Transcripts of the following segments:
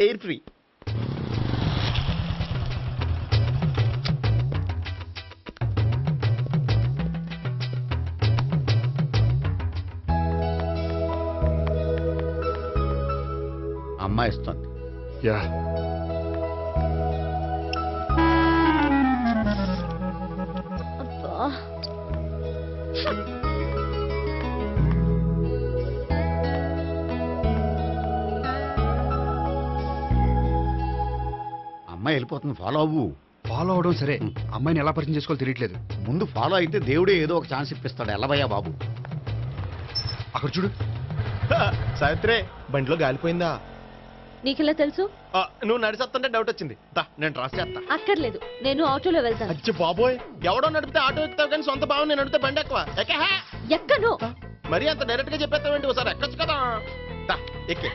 Air free. అమ్మాయి ఇస్తుంది. Yeah అమ్మాయి వెళ్ళిపోతుంది, ఫాలో అవ్వు. ఫాలో అవడం సరే, అమ్మాయిని ఎలా పరిచయం చేసుకోవాలో తెలియట్లేదు. ముందు ఫాలో అయితే దేవుడే ఏదో ఒక ఛాన్స్ ఇప్పిస్తాడు. ఎల్లవయ్యా బాబు. అక్కడ చూడు. సావిత్రి, బండిలో గాలిపోయిందా? నీకెలా తెలుసు? నువ్వు నడిచేస్తుంటే డౌట్ వచ్చింది. నేను ట్రాస్ చేస్తా. అక్కర్లేదు, నేను ఆటోలో వెళ్తాను. అచ్చి బాబోయ్, ఎవడో నడిపితే ఆటో ఎక్కుతావు కానీ సొంత భావం నేను నడిపితే బండి ఎక్కువ. ఎక్కను. మరి అంత డైరెక్ట్ గా చెప్పేస్తావేంటి? ఒకసారి ఎక్కొచ్చు కదా. ఎక్కే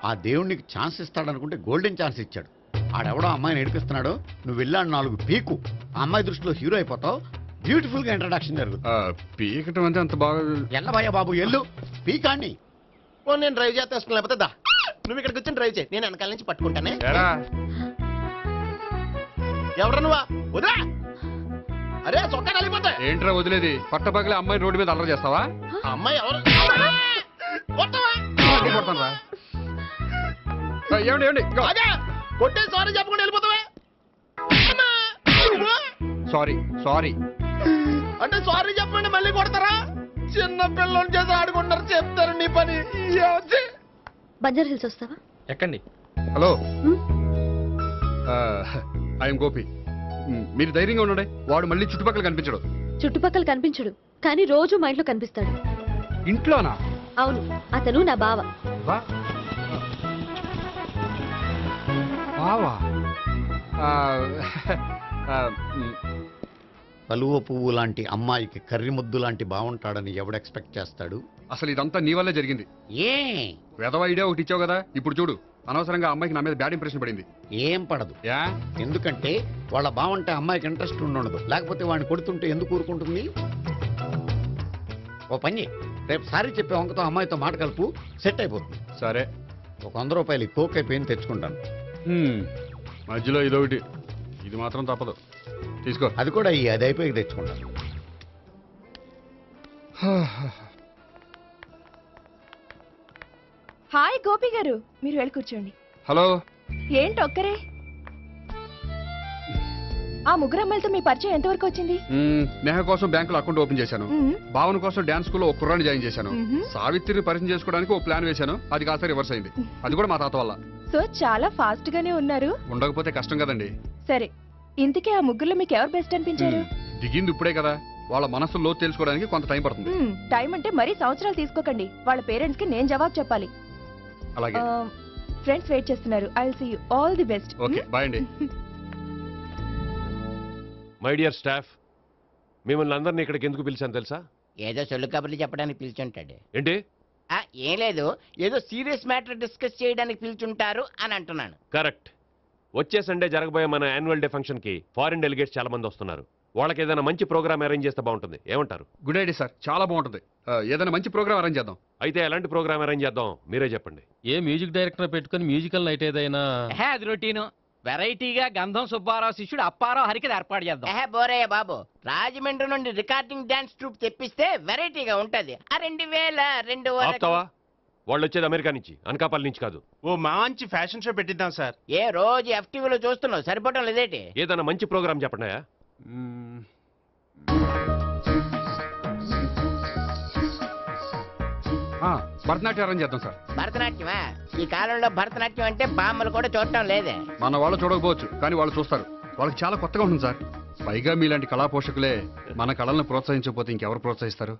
ఆ దేవుడు నీకు ఛాన్స్ ఇస్తాడనుకుంటే గోల్డెన్ ఛాన్స్ ఇచ్చాడు. ఆడెవడో అమ్మాయిని నడిపిస్తున్నాడు, నువ్వు వెళ్ళాడు 4 పీకు. ఆ అమ్మాయి దృష్టిలో హీరో అయిపోతావు. బ్యూటిఫుల్ గా ఇంట్రడక్షన్ జరుగుతుంది. పీకటం అంటే అంత బాగా. ఎల్లబయ్యా బాబు, ఎల్లు పీకాన్ని. నేను డ్రైవ్ చేస్తాను, లేకపోతే దా నువ్వు ఇక్కడికి వచ్చి డ్రైవ్ చేయి, నేను వెనకాల నుంచి పట్టుకుంటానే. ఎవరు నువ్వా? వదిలే. అరే చొక్కా కలిగిపోతా. ఏంట్రా వదిలేది? పట్టపగలే అమ్మాయి రోడ్డు మీద అల్లరి చేస్తావా? అమ్మాయి ఎవరు? ఏమండి ఏమండి, కొట్టే సారీ చెప్పకుండా వెళ్ళిపోతావా? సారీ సారీ అంటే సారీ చెప్పండి మళ్ళీ కొడతారా? చిన్న పిల్లలు చేసి ఆడుకుంటారు, చెప్తారు నీ పని. బంజారా హిల్స్ వస్తావా? ఎక్కండి. Hello, I'm Gopi. మీరు ధైర్యంగా ఉండండి. వాడు మళ్ళీ చుట్టుపక్కల కనిపించడు. చుట్టుపక్కల కనిపించడు, కానీ రోజు మా ఇంట్లో కనిపిస్తాడు. ఇంట్లోనా? అవును, అతను నా బావ. బావా? కలువ పువ్వు లాంటి అమ్మాయికి కర్రి ముద్దు లాంటి బాగుంటాడని ఎవడు ఎక్స్పెక్ట్ చేస్తాడు? అసలు ఇదంతా నీ వల్లే జరిగింది. ఏ వెధవ ఐడియా ఒకటి ఇచ్చావు కదా, ఇప్పుడు చూడు. అనవసరంగా అమ్మాయికి నా మీద బ్యాడ్ ఇంప్రెషన్ పడింది. ఏం పడదు. ఎందుకంటే వాళ్ళ బాగుంటే అమ్మాయికి ఇంట్రెస్ట్ ఉండదు. లేకపోతే వాడిని కొడుతుంటే ఎందుకు ఊరుకుంటుంది? ఓ పని, రేపు సారీ చెప్పే వంకతో అమ్మాయితో మాట కలుపు, సెట్ అయిపోతుంది. సరే, ఒక 100 రూపాయలు కోక్ అయిపోయింది, తెచ్చుకుంటాను. మధ్యలో ఇదొకటి, ఇది మాత్రం తప్పదు. తీసుకో. అది కూడా అది అయిపోయి తెచ్చుకుంటాను. హాయ్ గోపి గారు, మీరు వెళ్ళి కూర్చోండి. హలో. ఏంటి ఒక్కరే? ఆ ముగ్గురు అమ్మాయిలతో మీ పరిచయం ఎంతవరకు వచ్చింది? నేహ కోసం బ్యాంకులో అకౌంట్ ఓపెన్ చేశాను. భావన కోసం డాన్స్ స్కూల్లో ఒక కుర్రాన్ని జాయిన్ చేశాను. సావిత్రిని పరిచయం చేసుకోవడానికి ఒక ప్లాన్ వేశాను. అది కాస్త రివర్స్ అయింది. అది కూడా మా తాత వల్ల. సో చాలా ఫాస్ట్ గానే ఉన్నారు. ఉండకపోతే కష్టం కదండి. సరే, ఇంతకీ ఆ ముగ్గురులో మీకు ఎవరు బెస్ట్ అనిపించారు? దిగింది ఇప్పుడే కదా, వాళ్ళ మనసులో తెలుసుకోవడానికి కొంత టైం పడుతుంది. టైం అంటే మరీ సంవత్సరాలు తీసుకోకండి. వాళ్ళ పేరెంట్స్ కి నేను జవాబు చెప్పాలి. అలాగే. ఫ్రెండ్స్ వెయిట్ చేస్తున్నారు. I will see you. All the best. Okay, bye అండి. మై డియర్ స్టాఫ్, మిమ్మల్ని అందరినీ ఇక్కడికి ఎందుకు పిలిచాను తెలుసా? ఏదో సొల్లు కబుర్లు చెప్పడానికి పిలిచుంటాడు. ఏంటి? ఏం లేదు, ఏదో సీరియస్ మ్యాటర్ డిస్కస్ చేయడానికి పిలిచుంటారు అని అంటున్నాను. కరెక్ట్. వచ్చే సండే జరగబోయే మన యాన్యువల్ డే ఫంక్షన్ కి ఫారిన్ డెలిగేట్స్ చాలా మంది వస్తున్నారు. వాళ్ళకి ఏదైనా మంచి ప్రోగ్రామ్ అరేంజ్ చేస్తే బాగుంటుంది. ఏమంటారు? గుడ్ ఐడియా సార్, చాలా బాగుంటుంది. ఏదైనా మంచి ప్రోగ్రామ్ అరేంజ్ చేద్దాం. అయితే ఎలాంటి ప్రోగ్రామ్ అరేంజ్ చేద్దాం మీరే చెప్పండి. ఏ మ్యూజిక్ డైరెక్టర్ పెట్టుకుని మ్యూజికల్ నైట్ ఏదైనా? అది రొటీను. వెరైటీగా గంధం సుబ్బారావు శిష్యుడు అప్పారావు హరికి ఏర్పాటు చేద్దాం. బోరయ్య బాబు, రాజమండ్రి నుండి రికార్డింగ్ డాన్స్ ట్రూప్ తెప్పిస్తే వెరైటీగా ఉంటది. 2002 వాళ్ళు వచ్చేది అమెరికా నుంచి, అనకాపల్లి నుంచి కాదు. ఓ మంచి ఫ్యాషన్ షో పెట్టిద్దాం సార్. ఏ రోజు FTVలో చూస్తున్నావు, సరిపోవటం లేదేటి? ఏదైనా మంచి ప్రోగ్రామ్ చెప్పండి. భరతనాట్యం అరేంజ్ చేద్దాం సార్. భరతనాట్యమా? ఈ కాలంలో భరతనాట్యం అంటే బామ్మలు కూడా చూడటం లేదే. మన వాళ్ళు చూడకపోవచ్చు, కానీ వాళ్ళు చూస్తారు. వాళ్ళకి చాలా కొత్తగా ఉంటుంది సార్. పైగా మీలాంటి కళా పోషకులే మన కళలను ప్రోత్సహించకపోతే ఇంకెవరు ప్రోత్సహిస్తారు?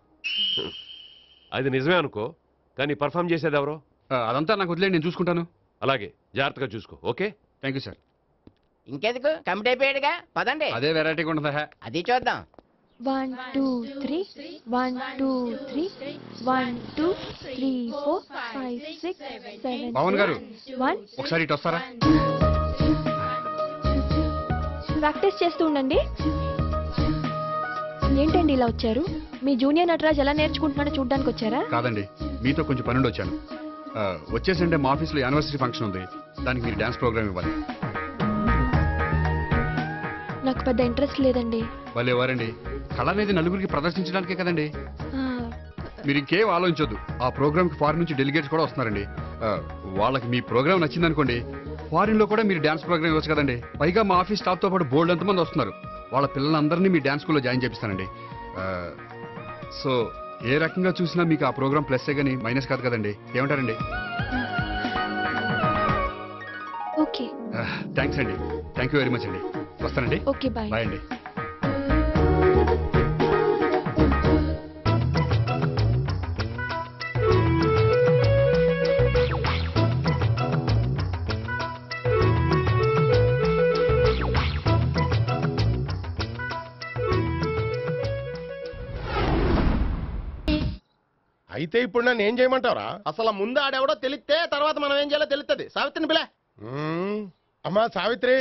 అది నిజమే అనుకో, కానీ పర్ఫామ్ చేసేది ఎవరో? అదంతా నాకు వదిలేండి, నేను చూసుకుంటాను. అలాగే, జాగ్రత్తగా చూసుకో. Okay, thank you sir. ఇంకెందుకు, కమిటీ అయిపోయాడుగా, పదండి. అదే వెరైటీగా ఉంటుందా? అది చూద్దాం. 1 2 3 1 2 3 1 2 3 4 5 6 7 పవన్ గారు, 1. ఒకసారి ఇటు వస్తారా? ప్రాక్టీస్ చేస్తూ ఉండండి. ఏంటండి ఇలా వచ్చారు? మీ జూనియర్ నటరాజ్ ఎలా నేర్చుకుంటున్నాడో చూడడానికి వచ్చారా? కాదండి, మీతో కొంచెం పనుండి వచ్చాను. వచ్చే సండే మా ఆఫీస్లో యానివర్సరీ ఫంక్షన్ ఉంది, దానికి మీరు డ్యాన్స్ ప్రోగ్రామ్ ఇవ్వాలి. నాకు పెద్ద ఇంట్రెస్ట్ లేదండి. వాళ్ళు ఎవరండి? కళ అనేది నలుగురికి ప్రదర్శించడానికే కదండి. ఆ, మీరు ఇంకేం ఆలోచించొద్దు. ఆ ప్రోగ్రామ్కి ఫారిన్ నుంచి డెలిగేట్స్ కూడా వస్తున్నారండి. వాళ్ళకి మీ ప్రోగ్రామ్ నచ్చిందనుకోండి, ఫారిన్ లో కూడా మీరు డ్యాన్స్ ప్రోగ్రామ్ ఇవ్వచ్చు కదండి. పైగా మా ఆఫీస్ స్టాఫ్ తో పాటు బోల్డ్ ఎంతమంది వస్తున్నారు. వాళ్ళ పిల్లలందరినీ మీ డ్యాన్స్ స్కూల్లో జాయిన్ చేపిస్తానండి. సో ఏ రకంగా చూసినా మీకు ఆ ప్రోగ్రామ్ ప్లస్సే కానీ మైనస్ కాదు కదండి. ఏమంటారండి? ఓకే. థ్యాంక్స్ అండి. థ్యాంక్ యూ వెరీ మచ్ అండి. వస్తానండి. Okay, bye. బాయ్ అండి. అయితే ఇప్పుడు నన్ను ఏం చేయమంటావరా? అసలు ముందు ఆడెవడో తెలిస్తే తర్వాత మనం ఏం చేయాలో తెలుస్తుంది. సావిత్రిని పిల్ల. అమ్మా సావిత్రి,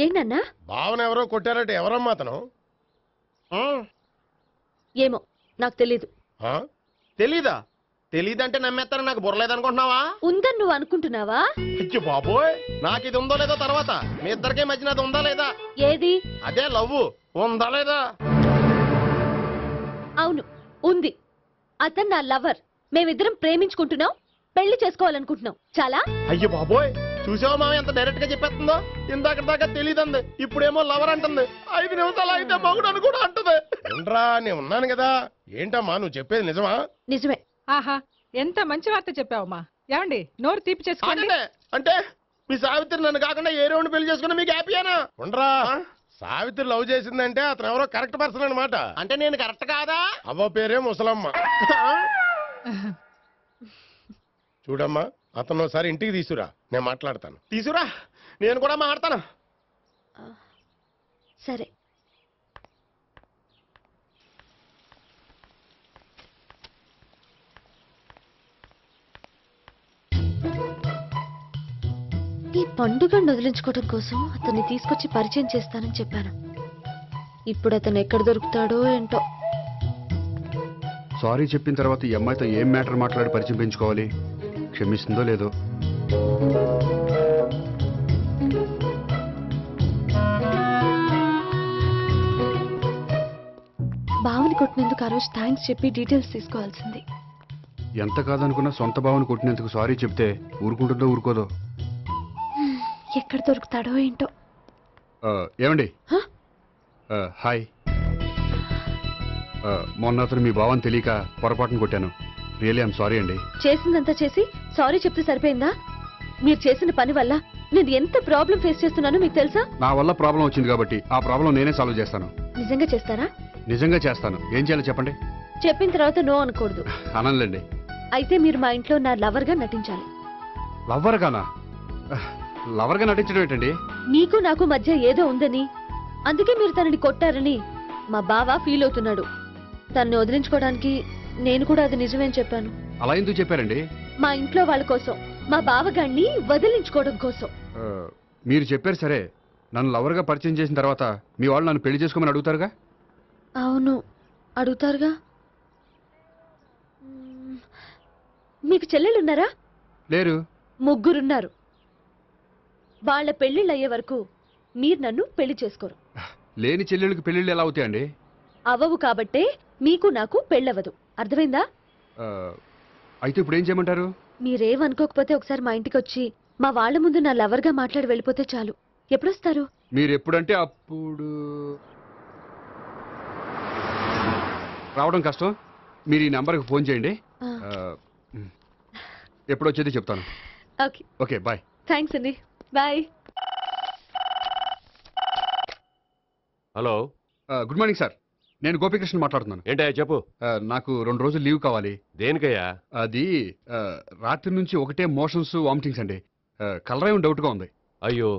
ఏంటన్నా? భావన ఎవరో కొట్టారట. ఎవరమ్మా అతను? ఏమో నాకు తెలీదు. తెలీదా? తెలీదంటే నమ్మేస్తారని నాకు బుర్రలేదనుకుంటున్నావా? ఉందని నువ్వు అనుకుంటున్నావా? అయ్యో బాబోయ్, నాకు ఇది ఉందో లేదో తర్వాత మీ ఇద్దరికే మధ్యన అది ఉందా లేదా? ఏది? అదే లవ్ ఉందా లేదా? అవును, ఉంది. అతను నా లవర్. మేమిద్దరం ప్రేమించుకుంటున్నాం, పెళ్లి చేసుకోవాలనుకుంటున్నాం. చాలా. అయ్యో బాబోయ్, చూసావా మామ ఎంత డైరెక్ట్ గా చెప్పేస్తుందో? ఇందాక దాకా తెలియదండి, ఇప్పుడేమో లవర్ అంటుంది. 5 నిమిషాలు అయితే మగుడు అని కూడా అంటుంది. ఏంట్రా, నేను ఉన్నాను కదా. ఏంటమ్మా నువ్వు చెప్పేది నిజమా? నిజమే. ఆహా, ఎంత మంచి వార్త చెప్పావమ్మా. ఏమండి, నోరు తీపి చేసుకోండి. అంటే మీ సావిత్రి నన్ను కాకుండా ఏ రౌండ్ పెళ్లి చేసుకున్నా మీకు హ్యాపీయేనా? ఉండరా, సావిత్రి లవ్ చేసిందంటే అతను ఎవరో కరెక్ట్ పర్సన్ అనమాట. అంటే నేను కరెక్ట్ కాదా? అవ్వ పేరే ముసలమ్మ. చూడమ్మా, అతను ఒకసారి ఇంటికి తీసుకురా, నేను మాట్లాడతాను. తీసుకురా, నేను కూడా మాట్లాడతాను. సరే. ఈ పండుగను వదిలించుకోవడం కోసం అతన్ని తీసుకొచ్చి పరిచయం చేస్తానని చెప్పాను. ఇప్పుడు అతను ఎక్కడ దొరుకుతాడో ఏంటో. సారీ చెప్పిన తర్వాత ఈ అమ్మాయితో ఏం మ్యాటర్ మాట్లాడి పరిచయం పెంచుకోవాలి? క్షమిస్తుందో లేదో. బావని కొట్టినందుకు ఆ రోజు థ్యాంక్స్ చెప్పి డీటెయిల్స్ తీసుకోవాల్సింది. ఎంత కాదనుకున్నా సొంత భావన కొట్టినందుకు సారీ చెప్తే ఊరుకుంటుందో ఊరుకోదో. ఎక్కడ దొరుకుతాడో ఏంటో. ఏమండి? హాయ్. మొన్న అతను మీ భావన తెలియక పొరపాటును కొట్టాను. రియలీ ఐఎమ్ సారీ అండి. చేసిందంతా చేసి సారీ చెప్తే సరిపోయిందా? మీరు చేసిన పని వల్ల నేను ఎంత ప్రాబ్లం ఫేస్ చేస్తున్నానో మీకు తెలుసా? నా వల్ల ప్రాబ్లం వచ్చింది కాబట్టి ఆ ప్రాబ్లం నేనే సాల్వ్ చేస్తాను. నిజంగా చేస్తారా? నిజంగా చేస్తాను. ఏం చేయాలో చెప్పండి. చెప్పిన తర్వాత నో అనకూడదు. అనంలేండి. అయితే మీరు మా ఇంట్లో నా లవర్ గా నటించాలి. లవర్ గానా? లవర్ గా నటించడం ఏంటండి? మీకు నాకు మధ్య ఏదో ఉందని, అందుకే మీరు తనని కొట్టారని మా బావ ఫీల్ అవుతున్నాడు. తనని వదిలించుకోవడానికి నేను కూడా అది నిజమేని చెప్పాను. అలా ఎందుకు చెప్పారండి? మా ఇంట్లో వాళ్ళ కోసం, మా బావగాడిని వదిలించుకోవడం కోసం. మీరు చెప్పారు సరే, నన్ను లవర్ గా పరిచయం చేసిన తర్వాత మీ వాళ్ళు నన్ను పెళ్లి చేసుకోమని అడుగుతారుగా? అవును, అడుగుతారుగా. మీకు చెల్లెలున్నారా? లేరు. ముగ్గురున్నారు. వాళ్ళ పెళ్లిళ్ళు అయ్యే వరకు మీరు నన్ను పెళ్లి చేసుకోరు. లేని చెల్లెళ్ళకి పెళ్లిళ్ళు ఎలా అవుతాయండి? అవ్వవు కాబట్టే మీకు నాకు పెళ్ళవదు. అర్థమైందా? అయితే ఇప్పుడు ఏం చేయమంటారు? మీరేమనుకోకపోతే ఒకసారి మా ఇంటికి వచ్చి మా వాళ్ళ ముందు నా లవర్ గా మాట్లాడి వెళ్ళిపోతే చాలు. ఎప్పుడొస్తారు? మీరు ఎప్పుడంటే అప్పుడు. రావడం కష్టం. మీరు ఈ నంబర్కి ఫోన్ చేయండి. ఎప్పుడు వచ్చేది చెప్తాను. ఓకే. Okay, bye. థ్యాంక్స్ అండి. Bye. Hello. Good morning sir. నేను గోపికృష్ణ మాట్లాడుతున్నాను. ఏంటయ్యా చెప్పు. నాకు 2 రోజులు లీవ్ కావాలి. దేనికయ్యా? అది రాత్రి నుంచి ఒకటే మోషన్స్, వామిటింగ్స్ అండి. కలరేం డౌట్గా ఉంది. అయ్యో,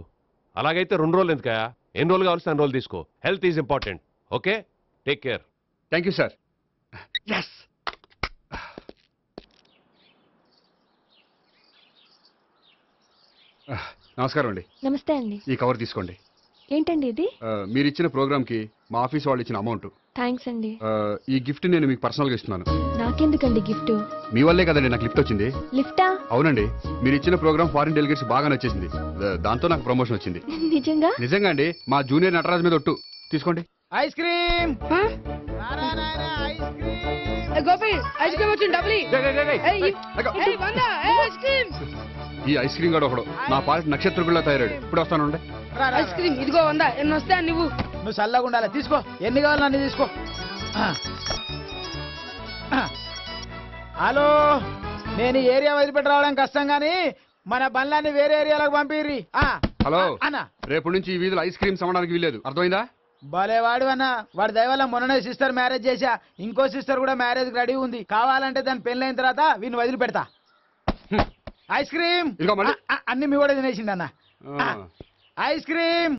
అలాగైతే 2 రోజులు ఎందుకయ్యా? ఎన్ని రోజులు కావాల్సిన 2 రోజులు తీసుకో. Health is important. Okay, take care. Thank you sir. Yes. నమస్కారం అండి. నమస్తే అండి. ఈ కవర్ తీసుకోండి. ఏంటండి ఇది? మీరు ఇచ్చిన ప్రోగ్రామ్ కి మా ఆఫీస్ వాళ్ళు ఇచ్చిన అమౌంట్. థ్యాంక్స్ అండి. ఈ గిఫ్ట్ నేను మీకు పర్సనల్ గా ఇస్తున్నాను. నాకెందుకండి గిఫ్ట్? మీ వల్లే కదండి నాకు లిఫ్ట్ వచ్చింది. లిఫ్టా? అవునండి, మీరు ఇచ్చిన ప్రోగ్రామ్ ఫారిన్ డెలిగేట్స్ బాగా నచ్చేసింది. దాంతో నాకు ప్రమోషన్ వచ్చింది. నిజంగా? నిజంగా అండి, మా జూనియర్ నటరాజ్ మీద ఒట్టు. తీసుకోండి. Ice cream Gopi ice cream వచ్చింది డబ్బులు ఈ ఐస్ క్రీమ్ కూడా ఒకడు నా పార్టీ నక్షత్రకుల్లా తయారాడు. ఇప్పుడు వస్తాను. ఐస్ క్రీమ్ ఇదిగో 100 ఎన్ని వస్తాయి నువ్వు చల్లగా ఉండాలి. తీసుకో, ఎన్ని కావాలి అన్ని తీసుకో. హలో, నేను ఈ ఏరియా వదిలిపెట్టి రావడం కష్టం గానీ మన బండ్లన్నీ వేరే ఏరియాలకు పంపిర్రి. హలో అన్న, రేపు నుంచి ఈ వీధిలో ఐస్ క్రీమ్స్ అమ్మడానికి వీల్లేదు, అర్థమైందా? భలే వాడు అన్న. వాడి దయవల్ల మొన్ననే సిస్టర్ మ్యారేజ్ చేశా, ఇంకో సిస్టర్ కూడా మ్యారేజ్ రెడీ ఉంది. కావాలంటే దాని పెళ్ళైన తర్వాత వీడిని వదిలిపెడతా. ఐస్ క్రీమ్ ఇదిగో మళ్ళీ. అన్ని మీ కూడా తినేసిండి అన్న. Ice cream